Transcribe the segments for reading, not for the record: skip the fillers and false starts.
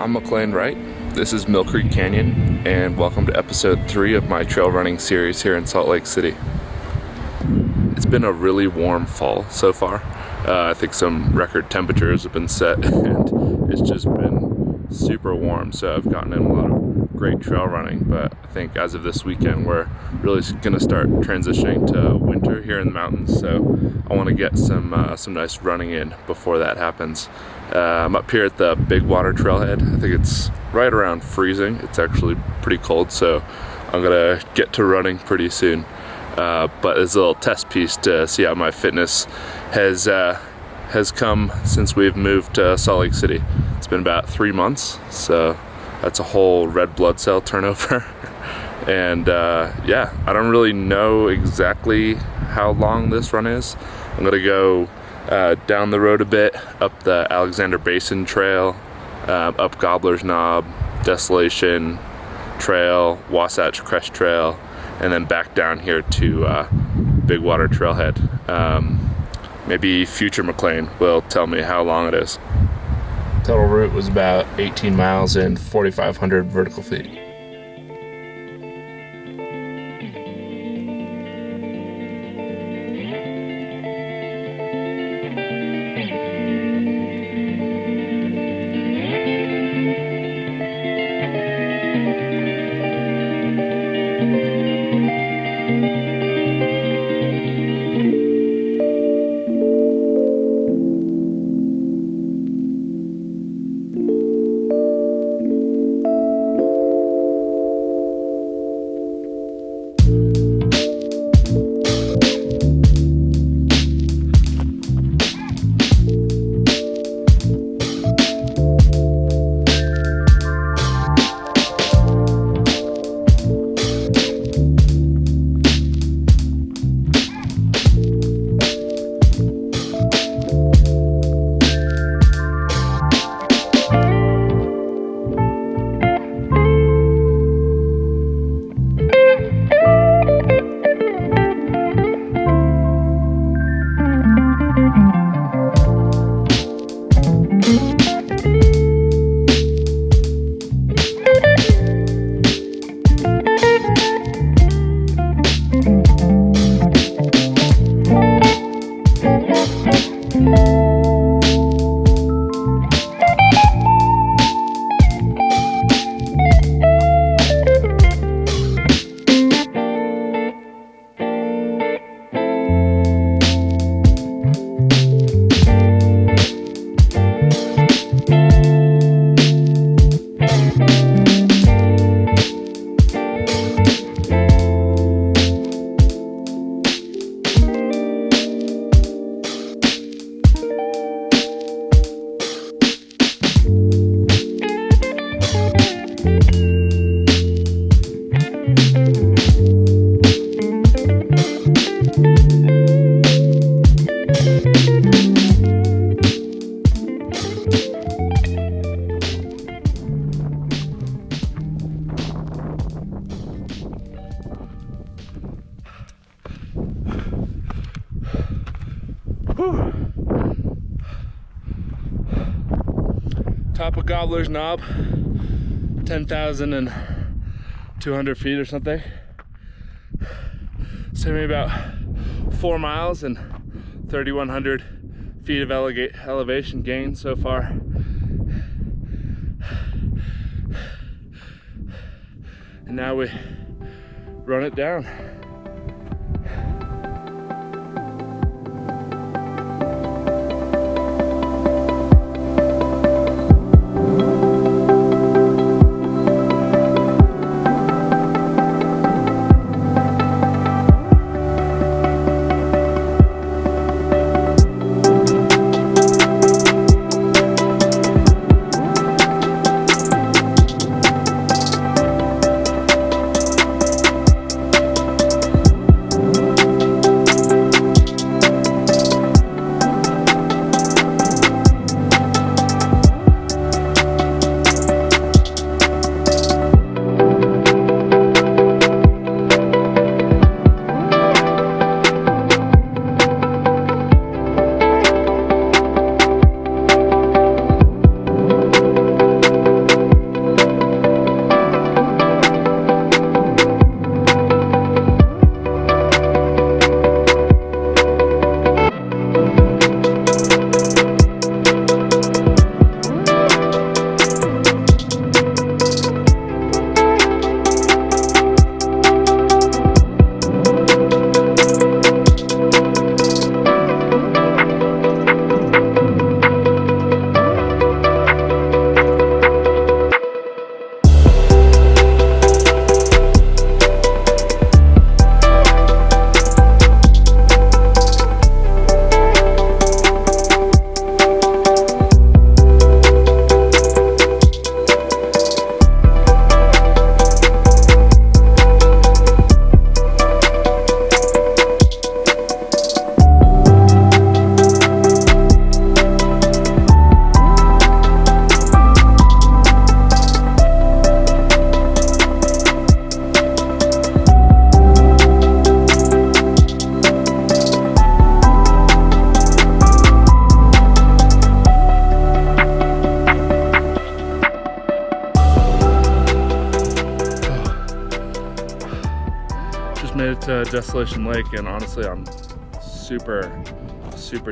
I'm McLean Wright. This is Mill Creek Canyon, and welcome to episode 3 of my trail running series here in Salt Lake City. It's been a really warm fall so far. I think some record temperatures have been set, and it's just been super warm, so I've gotten in a lot of great trail running, but I think as of this weekend we're really going to start transitioning to winter here in the mountains, so I want to get some nice running in before that happens. I'm up here at the Big Water Trailhead. I think it's right around freezing. It's actually pretty cold, so I'm gonna get to running pretty soon. But it's a little test piece to see how my fitness has come since we've moved to Salt Lake City. It's been about 3 months, so that's a whole red blood cell turnover. And yeah, I don't really know exactly how long this run is. I'm gonna go down the road a bit, up the Alexander Basin Trail, up Gobbler's Knob, Desolation Trail, Wasatch Crest Trail, and then back down here to Big Water Trailhead. Maybe future McLean will tell me how long it is. Total route was about 18 miles and 4,500 vertical feet. Top of Gobbler's Knob, 10,200 feet or something. It's taken me about 4 miles and 3,100 feet of elevation gain so far. And now we run it down. made it to Desolation Lake, and honestly, I'm super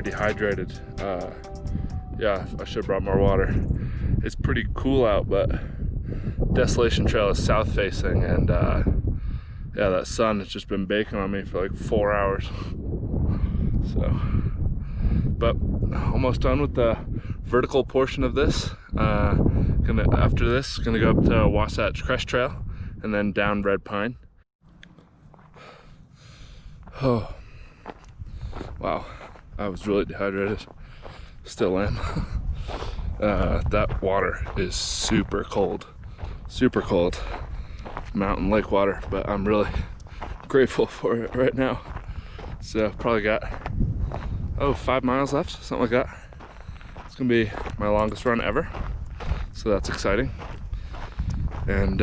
dehydrated. Yeah, I should have brought more water. It's pretty cool out, but Desolation Trail is south facing, and yeah, that sun has just been baking on me for like 4 hours. So, but almost done with the vertical portion of this. After this, gonna go up to Wasatch Crest Trail and then down Red Pine. Oh, wow, I was really dehydrated. Still am. That water is super cold. Mountain lake water, but I'm really grateful for it right now. So probably got 5 miles left, something like that. It's gonna be my longest run ever, so that's exciting. And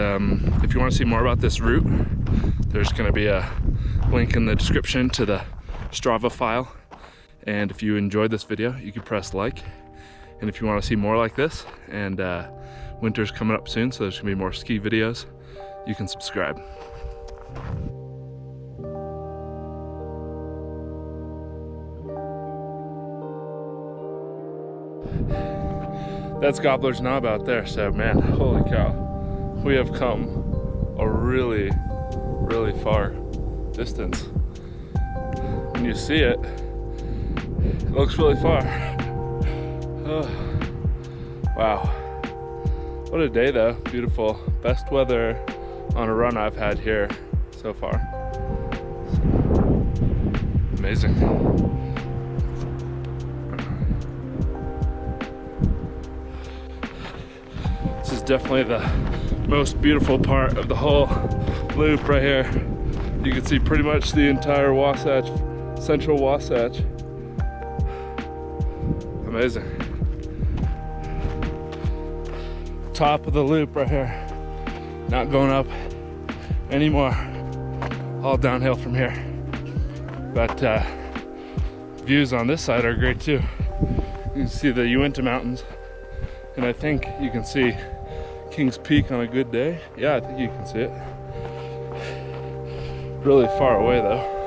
if you want to see more about this route, there's gonna be a link in the description to the Strava file. And if you enjoyed this video, you can press like. And if you want to see more like this, and winter's coming up soon, so there's gonna be more ski videos, you can subscribe. That's Gobbler's knob out there, so man, holy cow. We have come a really far distance. When you see it, it looks really far. Oh, wow. What a day though, beautiful. Best weather on a run I've had here so far. Amazing. This is definitely the most beautiful part of the whole loop right here. You can see pretty much the entire Wasatch, central Wasatch. Amazing. Top of the loop right here. Not going up anymore. All downhill from here. But views on this side are great too. You can see the Uinta Mountains, and I think you can see Kings Peak on a good day. Yeah, I think you can see it. Really far away though.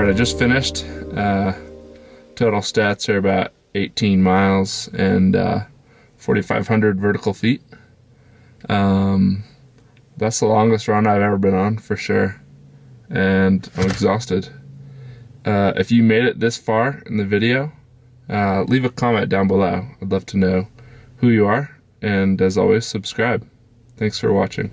I just finished. Total stats are about 18 miles and 4,500 vertical feet. That's the longest run I've ever been on, for sure. And I'm exhausted. If you made it this far in the video, leave a comment down below. I'd love to know who you are. And as always, subscribe. Thanks for watching.